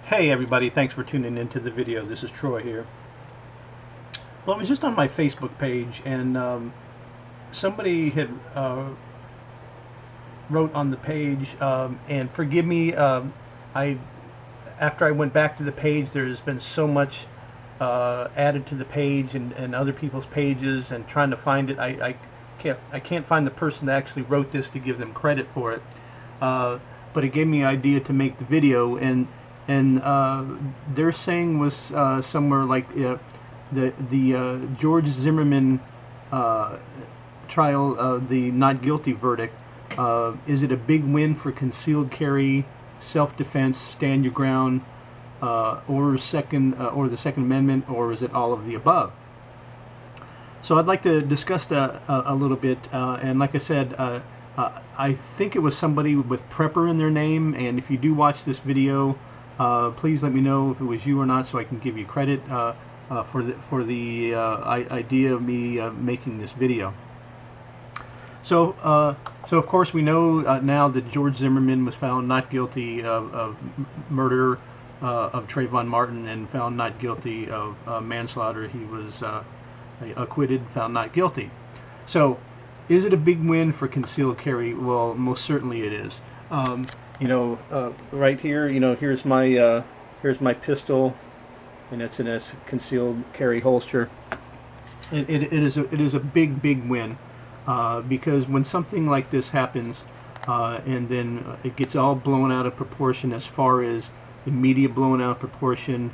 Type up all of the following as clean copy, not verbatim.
Hey everybody, thanks for tuning into the video. This is Troy here. Well, I was just on my Facebook page and somebody had wrote on the page, and forgive me, after I went back to the page, there's been so much added to the page and other people's pages, and trying to find it, I can't find the person that actually wrote this to give them credit for it. But it gave me an idea to make the video, and their saying was somewhere like the George Zimmerman trial, the not guilty verdict. Is it a big win for concealed carry, self-defense, stand your ground, or the Second Amendment, or is it all of the above? So I'd like to discuss that a little bit, and like I said, I think it was somebody with Prepper in their name, and if you do watch this video, please let me know if it was you or not, so I can give you credit for the idea of me making this video. So of course we know now that George Zimmerman was found not guilty of murder of Trayvon Martin, and found not guilty of manslaughter. He was acquitted, found not guilty. So, is it a big win for concealed carry? Well, most certainly it is. Right here, here's my pistol, and it's in a concealed carry holster. It is a big win, because when something like this happens, and then it gets all blown out of proportion, as far as the media blowing out of proportion,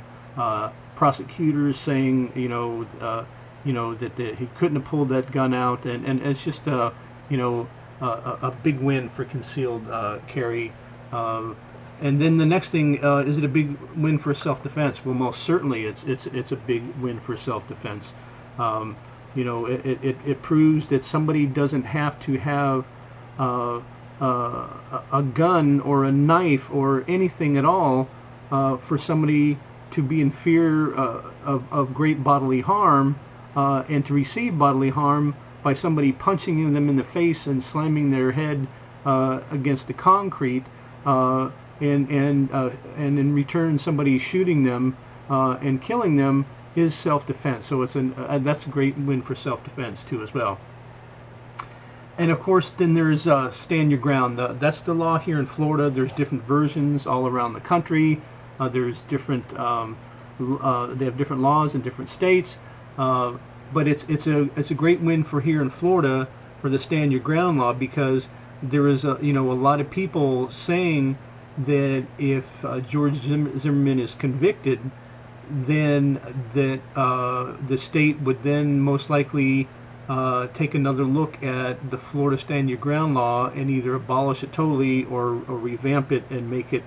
prosecutors saying that he couldn't have pulled that gun out, and it's just a big win for concealed carry. And then the next thing, is it a big win for self-defense? Well, most certainly it's a big win for self-defense. It proves that somebody doesn't have to have a gun or a knife or anything at all for somebody to be in fear of great bodily harm, and to receive bodily harm by somebody punching them in the face and slamming their head against the concrete, and in return somebody shooting them and killing them, is self-defense. So that's a great win for self-defense too as well. And of course, then there's stand your ground. That's the law here in Florida. There's different versions all around the country. There's different they have different laws in different states. But it's a great win for here in Florida for the stand your ground law, because there is a lot of people saying that if George Zimmerman is convicted, then that the state would then most likely take another look at the Florida stand your ground law and either abolish it totally or revamp it and make it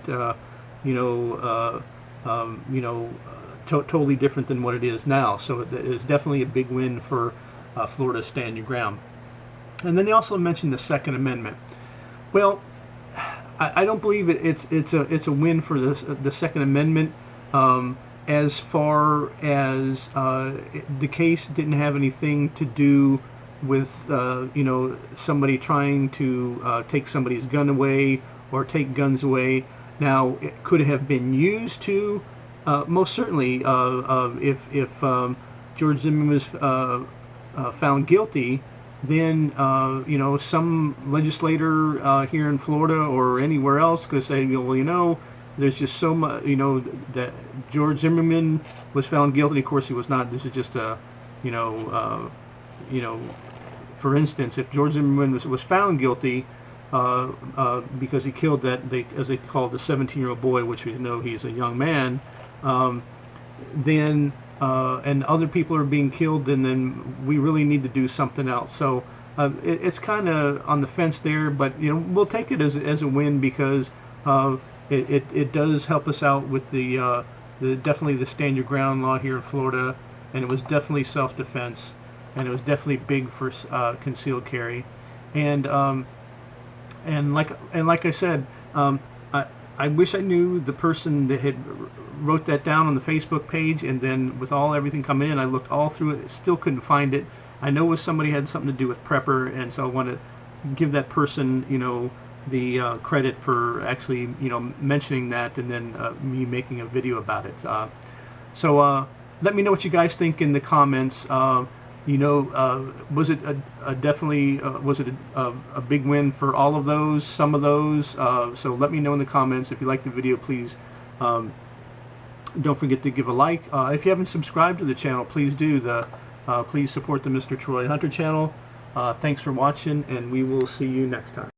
totally different than what it is now. So it is definitely a big win for Florida stand your ground. And then they also mentioned the Second Amendment. Well, I don't believe it's a win for the Second Amendment, as far as the case didn't have anything to do with somebody trying to take somebody's gun away or take guns away. Now, it could have been used to, most certainly, if George Zimmerman was found guilty, then some legislator here in Florida or anywhere else could say, well, there's just so much, that George Zimmerman was found guilty. Of course, he was not. This is just a, for instance, if George Zimmerman was found guilty because he killed that, as they call it, the 17-year-old boy, which we know he's a young man, then and other people are being killed, and then we really need to do something else. So it's kind of on the fence there, but we'll take it as a win, because it does help us out with the definitely the stand your ground law here in Florida, and it was definitely self-defense, and it was definitely big for concealed carry, and like I said, I wish I knew the person that had wrote that down on the Facebook page, and then with everything coming in, I looked all through it, still couldn't find it. I know it was somebody had something to do with Prepper, and so I want to give that person, credit for actually, mentioning that, and then me making a video about it. So let me know what you guys think in the comments. Was it definitely was it a big win for all of those, some of those? So let me know in the comments. If you like the video, please don't forget to give a like. If you haven't subscribed to the channel, please do. Please support the Mr. Troy Hunter channel. Thanks for watching, and we will see you next time.